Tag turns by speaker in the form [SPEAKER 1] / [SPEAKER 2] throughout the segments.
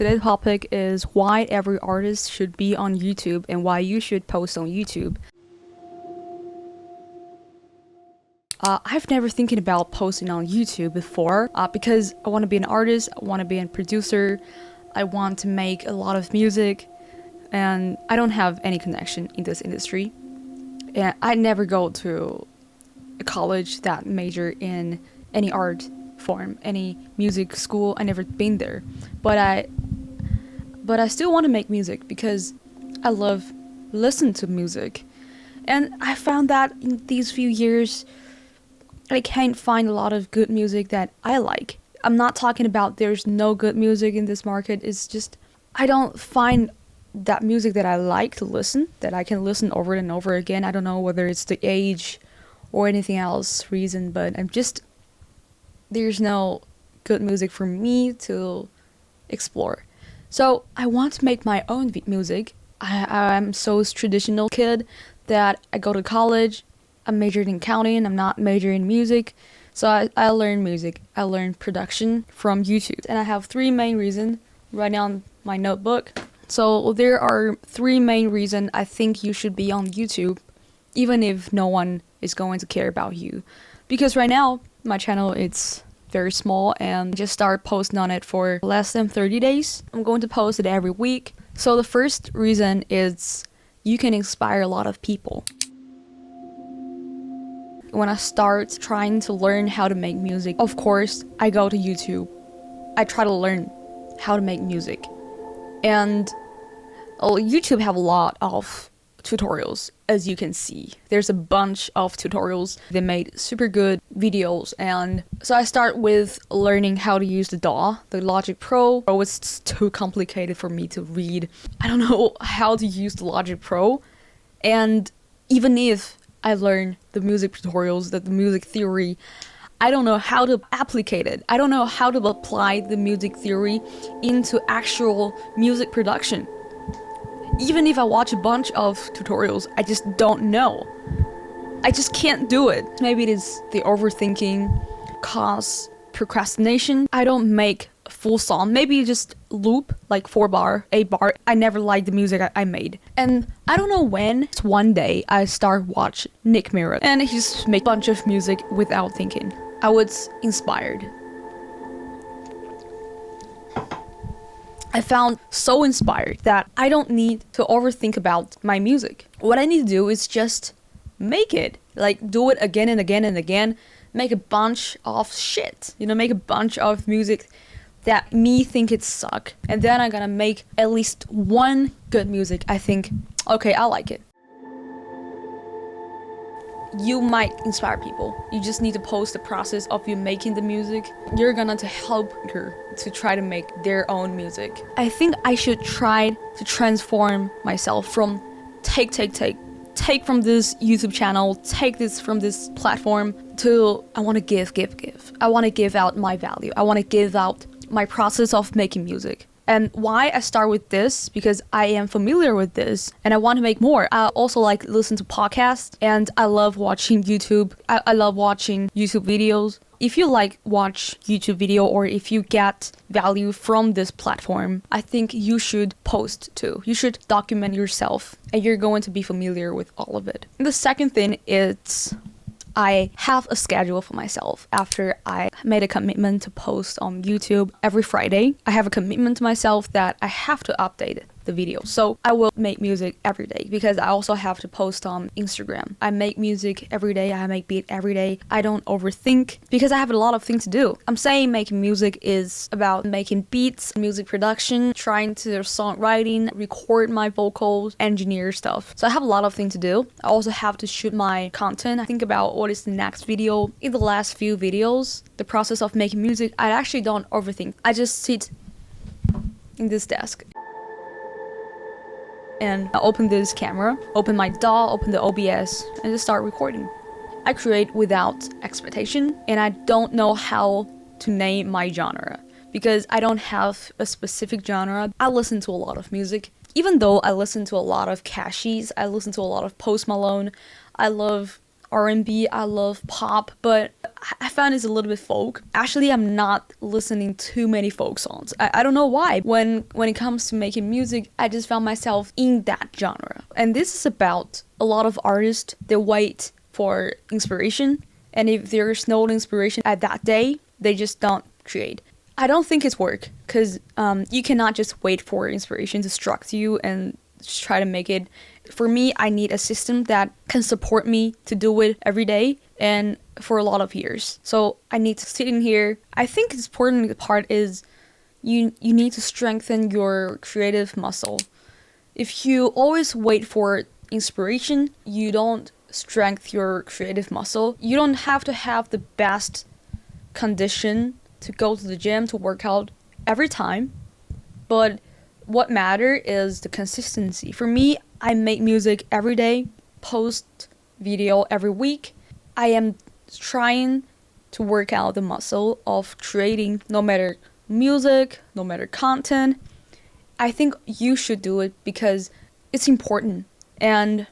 [SPEAKER 1] Today's topic is why every artist should be on YouTube and why you should post on YouTube. I've never thinking about posting on YouTube before because I want to be an artist, I want to be a producer, I want to make a lot of music, and I don't have any connection in this industry. And I never go to a college that major in any art form, any music school. I never been there, but I still want to make music because I love listen to music, and I found that in these few years I can't find a lot of good music that I like. I'm not talking about there's no good music in this market. It's just I don't find that music that I like to listen, that I can listen over and over again. I don't know whether it's the age or anything else reason, but there's no good music for me to explore. So I want to make my own music. I'm so traditional kid that I go to college. I'm majored in accounting. I'm not majoring in music. So I learn music. I learn production from YouTube. And I have three main reasons right now on my notebook. So there are three main reasons I think you should be on YouTube, even if no one is going to care about you. Because right now, my channel, it's very small and I just start posting on it for less than 30 days. I'm going to post it every week. So the first reason is you can inspire a lot of people. When I start trying to learn how to make music, of course, I go to YouTube. I try to learn how to make music. And YouTube have a lot of tutorials, as you can see. There's a bunch of tutorials. They made super good videos, and so I start with learning how to use the DAW, the Logic Pro. Oh, it's too complicated for me to read. I don't know how to use the Logic Pro, and even if I learn the music tutorials, the music theory, I don't know how to applicate it. I don't know how to apply the music theory into actual music production. Even if I watch a bunch of tutorials, I just don't know. I just can't do it. Maybe it is the overthinking, cause procrastination. I don't make a full song. Maybe just loop, like 4 bar, 8 bar. I never liked the music I made. And I don't know when, one day I start watch Nick Mira, and he just make a bunch of music without thinking. I was inspired. I found so inspired that I don't need to overthink about my music. What I need to do is just make it. Like, do it again and again and again. Make a bunch of shit. Make a bunch of music that me think it suck. And then I'm gonna make at least one good music. I think, okay, I like it. You might inspire people. You just need to post the process of you making the music. You're gonna to help her to try to make their own music. I think I should try to transform myself from take from this YouTube channel, take this from this platform to I want to give. I want to give out my value. I want to give out my process of making music. And why I start with this, because I am familiar with this and I want to make more. I also like listen to podcasts and I love watching YouTube. I love watching YouTube videos. If you watch YouTube video or if you get value from this platform, I think you should post too. You should document yourself and you're going to be familiar with all of it. And the second thing is I have a schedule for myself. After I made a commitment to post on YouTube every Friday, I have a commitment to myself that I have to update the video. So I will make music every day because I also have to post on Instagram. I make music every day. I make beat every day. I don't overthink because I have a lot of things to do. I'm saying making music is about making beats, music production, trying to songwriting, record my vocals, engineer stuff. So I have a lot of things to do. I also have to shoot my content. I think about what is the next video. In the last few videos, the process of making music, I actually don't overthink. I just sit in this desk and I open this camera, open my DAW, open the OBS, and just start recording. I create without expectation, and I don't know how to name my genre because I don't have a specific genre. I listen to a lot of music. Even though I listen to a lot of Cashies, I listen to a lot of Post Malone, I love R&B, I love pop, but I found it's a little bit folk. Actually, I'm not listening too many folk songs. I don't know why. When it comes to making music, I just found myself in that genre. And this is about a lot of artists, they wait for inspiration, and if there's no inspiration at that day, they just don't create. I don't think it's work, because you cannot just wait for inspiration to strike you and just try to make it. For me, I need a system that can support me to do it every day and for a lot of years. So I need to sit in here. I think the important part is you need to strengthen your creative muscle. If you always wait for inspiration, you don't strengthen your creative muscle. You don't have to have the best condition to go to the gym to work out every time, but what matters is the consistency. For me, I make music every day, post video every week. I am trying to work out the muscle of creating, no matter music, no matter content. I think you should do it because it's important. And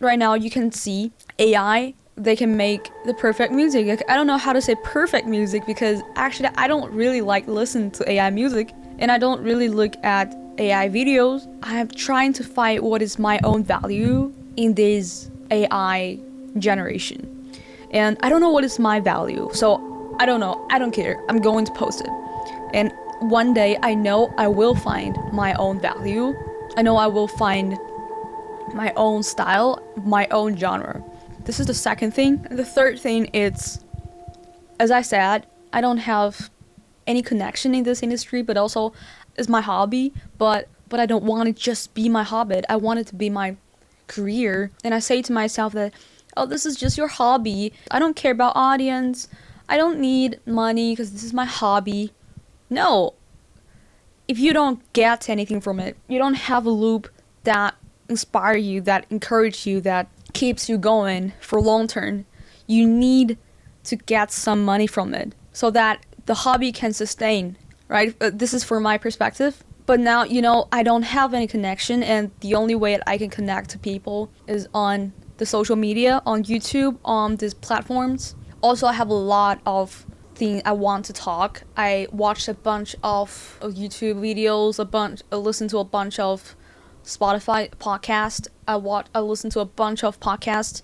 [SPEAKER 1] right now you can see AI, they can make the perfect music. Like, I don't know how to say perfect music because actually I don't really like listen to AI music, and I don't really look at AI videos. I'm trying to find what is my own value in this AI generation. And I don't know what is my value. So I don't know. I don't care. I'm going to post it. And one day I know I will find my own value. I know I will find my own style, my own genre. This is the second thing. And the third thing is, as I said, I don't have any connection in this industry, but also it's my hobby, but I don't want it just be my hobby. I want it to be my career. And I say to myself that, oh, this is just your hobby. I don't care about audience. I don't need money because this is my hobby. No. If you don't get anything from it, you don't have a loop that inspire you, that encourage you, that keeps you going for long term, you need to get some money from it so that the hobby can sustain, right? This is from my perspective. But now, I don't have any connection, and the only way that I can connect to people is on the social media, on YouTube, on these platforms. Also, I have a lot of things I want to talk. I watched a bunch of YouTube videos, I listened to a bunch of Spotify podcast. I listen to a bunch of podcasts.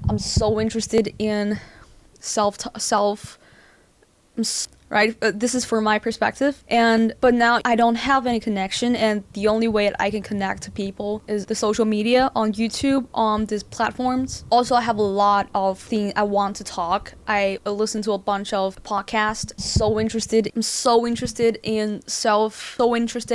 [SPEAKER 1] I'm so interested in right? This is from my perspective. But now I don't have any connection, and the only way that I can connect to people is the social media, on YouTube, on these platforms. Also, I have a lot of things I want to talk. I listen to a bunch of podcasts. I'm so interested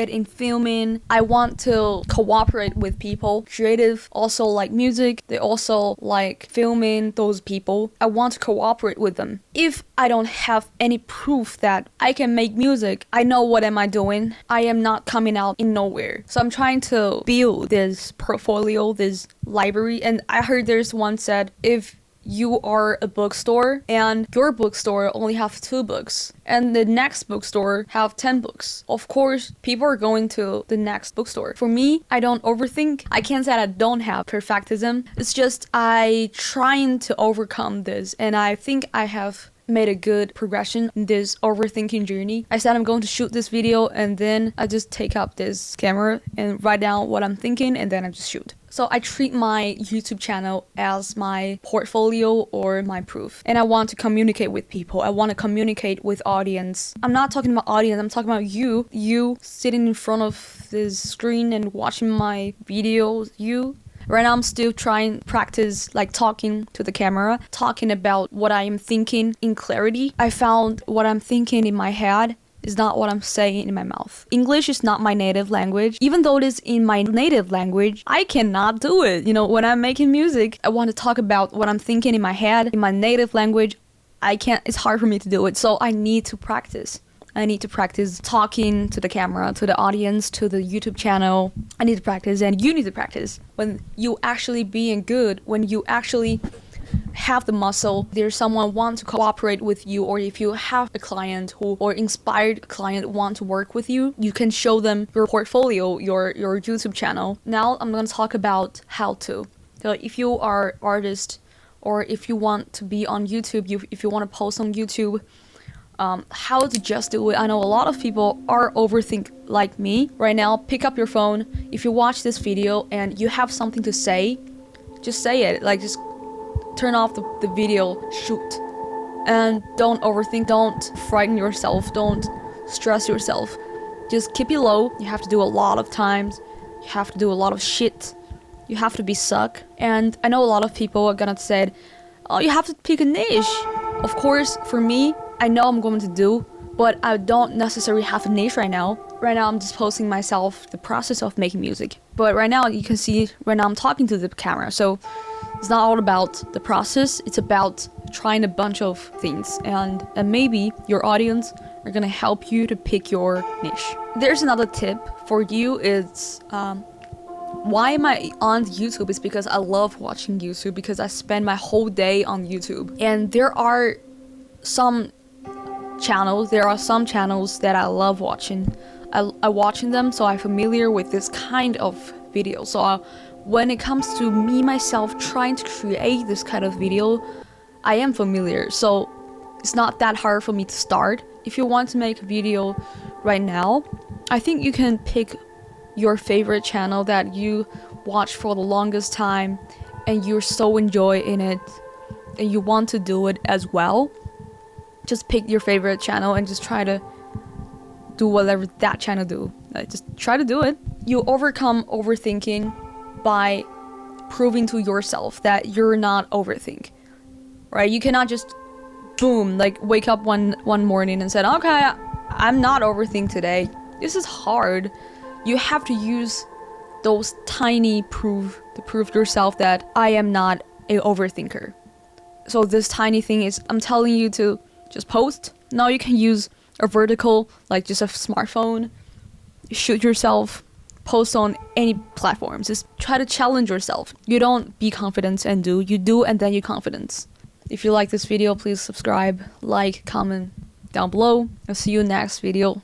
[SPEAKER 1] in filming. I want to cooperate with people. Creative also like music. They also like filming those people. I want to cooperate with them. If I don't have any proof that I can make music, I know what am I doing. I am not coming out in nowhere. So I'm trying to build this portfolio, this library. And I heard there's one said, if you are a bookstore and your bookstore only have 2 books and the next bookstore have 10 books, of course people are going to the next bookstore. For me, I don't overthink. I can't say I don't have perfectism. It's just I trying to overcome this, and I think I have made a good progression in this overthinking journey. I said I'm going to shoot this video, and then I just take up this camera and write down what I'm thinking, and then I just shoot. So I treat my YouTube channel as my portfolio or my proof. And I want to communicate with people. I want to communicate with audience. I'm not talking about audience, I'm talking about you. You sitting in front of this screen and watching my videos. Right now I'm still trying to practice like talking to the camera, talking about what I am thinking in clarity. I found what I'm thinking in my head is not what I'm saying in my mouth. English is not my native language. Even though it is in my native language, I cannot do it. When I'm making music, I want to talk about what I'm thinking in my head, in my native language. It's hard for me to do it. So I need to practice. I need to practice talking to the camera, to the audience, to the YouTube channel. I need to practice, and you need to practice. When you actually being good, when you actually have the muscle, there's someone want to cooperate with you, or if you have a client or inspired client want to work with you, you can show them your portfolio, your YouTube channel. Now I'm going to talk about how to. So if you are artist or if you want to be on YouTube, if you want to post on YouTube, how to just do it. I know a lot of people are overthink like me right now. Pick up your phone. If you watch this video and you have something to say, just say it. Like, just turn off the video, shoot. And don't overthink, don't frighten yourself, don't stress yourself. Just keep it low. You have to do a lot of times. You have to do a lot of shit. You have to be suck. And I know a lot of people are gonna say, oh, you have to pick a niche. Of course, for me, I know I'm going to do, but I don't necessarily have a niche right now. Right now, I'm just posting myself the process of making music. But right now, you can see, right now I'm talking to the camera. So it's not all about the process. It's about trying a bunch of things. And maybe your audience are gonna help you to pick your niche. There's another tip for you. It's why am I on YouTube? Is because I love watching YouTube, because I spend my whole day on YouTube. And there are some channels that I love watching. I watching them, so I'm familiar with this kind of video. So when it comes to me myself trying to create this kind of video, I am familiar. So it's not that hard for me to start. If you want to make a video right now, I think you can pick your favorite channel that you watch for the longest time and you're so enjoy in it and you want to do it as well. Just pick your favorite channel and just try to do whatever that channel do. Just try to do it. You overcome overthinking by proving to yourself that you're not overthink, right? You cannot just boom, like wake up one morning and said, okay, I'm not overthink today. This is hard. You have to use those tiny proof to prove yourself that I am not a overthinker. So this tiny thing is, I'm telling you to just post. Now you can use a vertical, like just a smartphone, shoot yourself, post on any platforms. Just try to challenge yourself. You don't be confident and do, you do and then you confidence. If you like this video, please subscribe, like, comment down below. I'll see you in the next video.